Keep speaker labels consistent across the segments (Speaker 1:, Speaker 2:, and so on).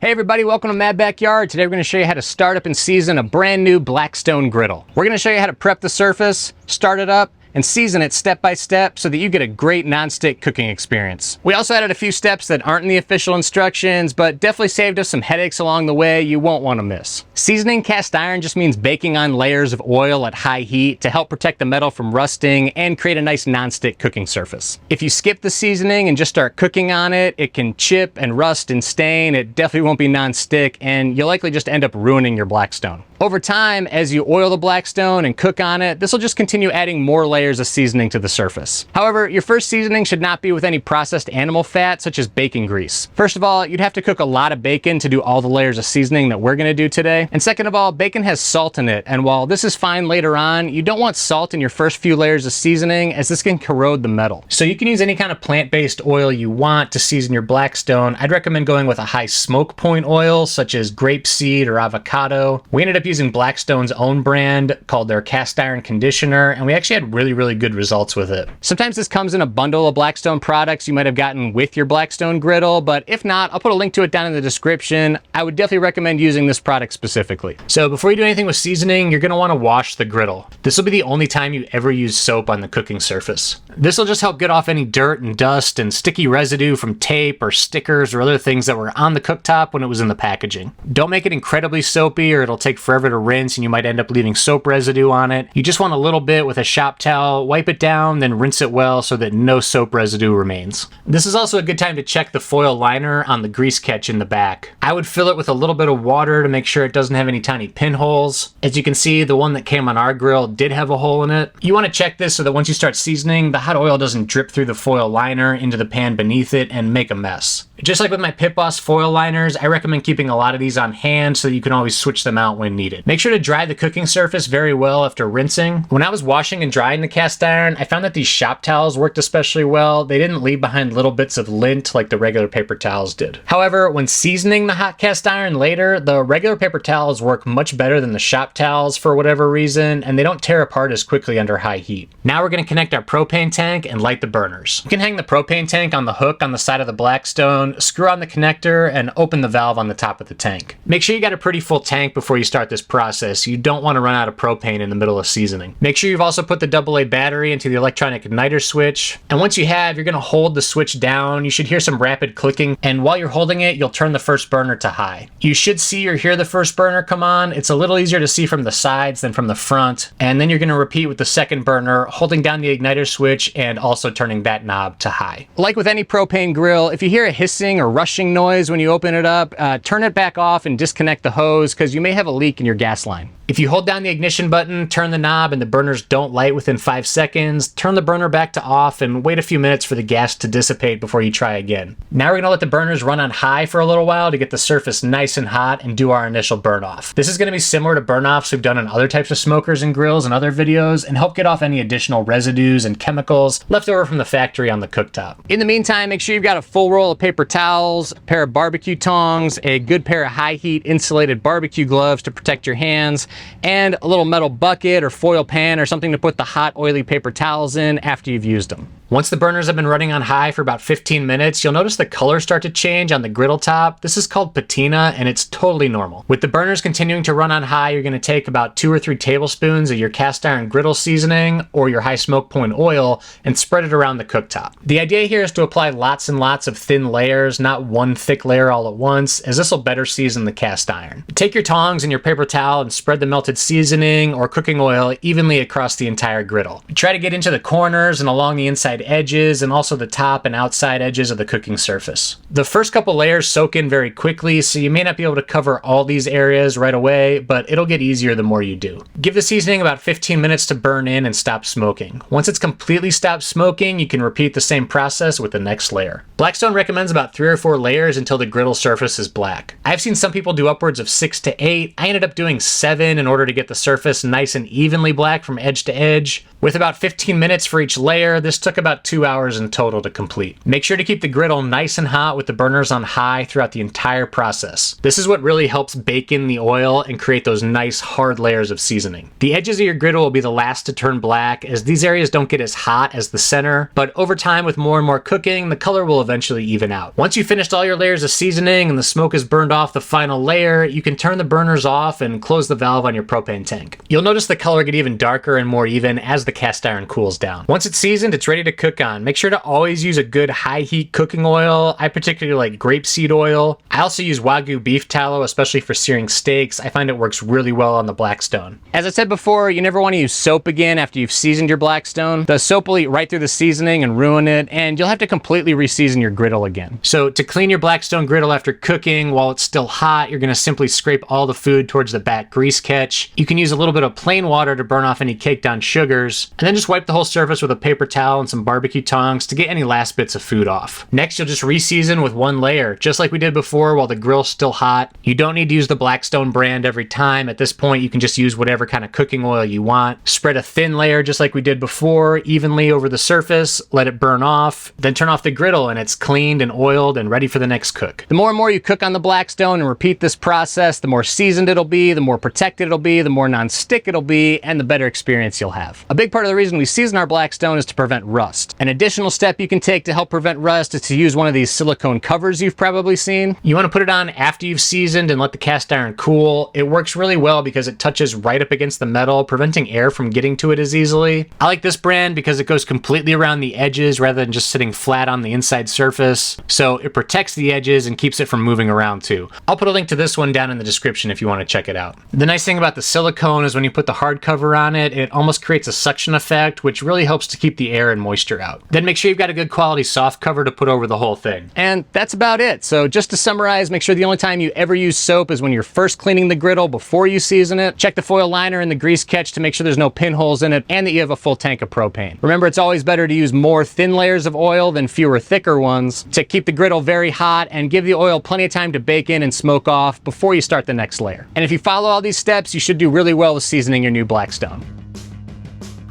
Speaker 1: Hey everybody, welcome to Mad Backyard. Today we're going to show you how to start up and season a brand new Blackstone griddle. We're going to show you how to prep the surface, start it up, and season it step by step so that you get a great non-stick cooking experience. We also added a few steps that aren't in the official instructions, but definitely saved us some headaches along the way you won't want to miss. Seasoning cast iron just means baking on layers of oil at high heat to help protect the metal from rusting and create a nice non-stick cooking surface. If you skip the seasoning and just start cooking on it, it can chip and rust and stain. It definitely won't be non-stick, and you'll likely just end up ruining your Blackstone. Over time, as you oil the Blackstone and cook on it, this will just continue adding more layers of seasoning to the surface. However, your first seasoning should not be with any processed animal fat, such as bacon grease. First of all, you'd have to cook a lot of bacon to do all the layers of seasoning that we're gonna do today. And second of all, bacon has salt in it, and while this is fine later on, you don't want salt in your first few layers of seasoning, as this can corrode the metal. So you can use any kind of plant-based oil you want to season your Blackstone. I'd recommend going with a high smoke point oil, such as grapeseed or avocado. We ended up using Blackstone's own brand called their cast iron conditioner, and we actually had really good results with it. Sometimes this comes in a bundle of Blackstone products you might have gotten with your Blackstone griddle, but if not, I'll put a link to it down in the description. I would definitely recommend using this product specifically. So before you do anything with seasoning, you're gonna wanna wash the griddle. This will be the only time you ever use soap on the cooking surface. This will just help get off any dirt and dust and sticky residue from tape or stickers or other things that were on the cooktop when it was in the packaging. Don't make it incredibly soapy or it'll take forever to rinse and you might end up leaving soap residue on it. You just want a little bit with a shop towel, wipe it down, then rinse it well so that no soap residue remains. This is also a good time to check the foil liner on the grease catch in the back. I would fill it with a little bit of water to make sure it doesn't have any tiny pinholes. As you can see, the one that came on our grill did have a hole in it. You want to check this so that once you start seasoning, the hot oil doesn't drip through the foil liner into the pan beneath it and make a mess. Just like with my Pit Boss foil liners, I recommend keeping a lot of these on hand so that you can always switch them out when needed. Make sure to dry the cooking surface very well after rinsing. When I was washing and drying the cast iron, I found that these shop towels worked especially well. They didn't leave behind little bits of lint like the regular paper towels did. However, when seasoning the hot cast iron later, the regular paper towels work much better than the shop towels for whatever reason, and they don't tear apart as quickly under high heat. Now we're going to connect our propane tank and light the burners. You can hang the propane tank on the hook on the side of the Blackstone, screw on the connector, and open the valve on the top of the tank. Make sure you got a pretty full tank before you start this process. You don't want to run out of propane in the middle of seasoning. Make sure you've also put the AA battery into the electronic igniter switch, and once you have, you're going to hold the switch down. You should hear some rapid clicking, and while you're holding it, you'll turn the first burner to high. You should see or hear the first burner come on. It's a little easier to see from the sides than from the front, and then you're going to repeat with the second burner, holding down the igniter switch and also turning that knob to high. Like with any propane grill, if you hear a hissing or rushing noise when you open it up, turn it back off and disconnect the hose because you may have a leak in your gas line. If you hold down the ignition button, turn the knob, and the burners don't light within 5 seconds, turn the burner back to off and wait a few minutes for the gas to dissipate before you try again. Now we're going to let the burners run on high for a little while to get the surface nice and hot and do our initial burn off. This is going to be similar to burn offs we've done on other types of smokers and grills and other videos and help get off any additional residues and chemicals left over from the factory on the cooktop. In the meantime, make sure you've got a full roll of paper towels, a pair of barbecue tongs, a good pair of high heat insulated barbecue gloves to protect your hands, and a little metal bucket or foil pan or something to put the hot oily paper towels in after you've used them. Once the burners have been running on high for about 15 minutes, you'll notice the color start to change on the griddle top. This is called patina, and it's totally normal. With the burners continuing to run on high, you're going to take about 2 or 3 tablespoons of your cast iron griddle seasoning or your high smoke point oil and spread it around the cooktop. The idea here is to apply lots and lots of thin layers, not one thick layer all at once, as this will better season the cast iron. Take your tongs and your paper towel and spread the melted seasoning or cooking oil evenly across the entire griddle. Try to get into the corners and along the inside edges and also the top and outside edges of the cooking surface. The first couple layers soak in very quickly, so you may not be able to cover all these areas right away, but it'll get easier the more you do. Give the seasoning about 15 minutes to burn in and stop smoking. Once it's completely stopped smoking, you can repeat the same process with the next layer. Blackstone recommends about 3 or 4 layers until the griddle surface is black. I've seen some people do upwards of 6 to 8. I ended up doing 7 in order to get the surface nice and evenly black from edge to edge. With about 15 minutes for each layer, this took about about 2 hours in total to complete. Make sure to keep the griddle nice and hot with the burners on high throughout the entire process. This is what really helps bake in the oil and create those nice hard layers of seasoning. The edges of your griddle will be the last to turn black, as these areas don't get as hot as the center, but over time with more and more cooking, the color will eventually even out. Once you've finished all your layers of seasoning and the smoke has burned off the final layer, you can turn the burners off and close the valve on your propane tank. You'll notice the color get even darker and more even as the cast iron cools down. Once it's seasoned, it's ready to cook on. Make sure to always use a good high heat cooking oil. I particularly like grapeseed oil. I also use Wagyu beef tallow, especially for searing steaks. I find it works really well on the Blackstone. As I said before, you never want to use soap again after you've seasoned your Blackstone. The soap will eat right through the seasoning and ruin it, and you'll have to completely reseason your griddle again. So to clean your Blackstone griddle after cooking while it's still hot, you're going to simply scrape all the food towards the back grease catch. You can use a little bit of plain water to burn off any caked on sugars, and then just wipe the whole surface with a paper towel and some barbecue tongs to get any last bits of food off. Next, you'll just reseason with one layer, just like we did before while the grill's still hot. You don't need to use the Blackstone brand every time. At this point, you can just use whatever kind of cooking oil you want. Spread a thin layer just like we did before, evenly over the surface, let it burn off, then turn off the griddle and it's cleaned and oiled and ready for the next cook. The more and more you cook on the Blackstone and repeat this process, the more seasoned it'll be, the more protected it'll be, the more non-stick it'll be, and the better experience you'll have. A big part of the reason we season our Blackstone is to prevent rust. An additional step you can take to help prevent rust is to use one of these silicone covers you've probably seen. You want to put it on after you've seasoned and let the cast iron cool. It works really well because it touches right up against the metal, preventing air from getting to it as easily. I like this brand because it goes completely around the edges rather than just sitting flat on the inside surface, so it protects the edges and keeps it from moving around too. I'll put a link to this one down in the description if you want to check it out. The nice thing about the silicone is when you put the hard cover on it, it almost creates a suction effect, which really helps to keep the air and moisture out. Then make sure you've got a good quality soft cover to put over the whole thing. And that's about it. So just to summarize, make sure the only time you ever use soap is when you're first cleaning the griddle before you season it. Check the foil liner and the grease catch to make sure there's no pinholes in it and that you have a full tank of propane. Remember, it's always better to use more thin layers of oil than fewer thicker ones to keep the griddle very hot and give the oil plenty of time to bake in and smoke off before you start the next layer. And if you follow all these steps, you should do really well with seasoning your new Blackstone.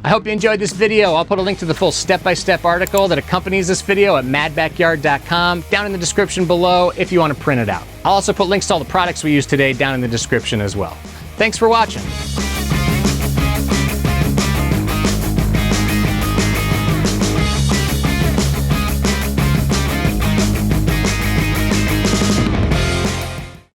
Speaker 1: I hope you enjoyed this video. I'll put a link to the full step-by-step article that accompanies this video at madbackyard.com down in the description below if you want to print it out. I'll also put links to all the products we used today down in the description as well. Thanks for watching.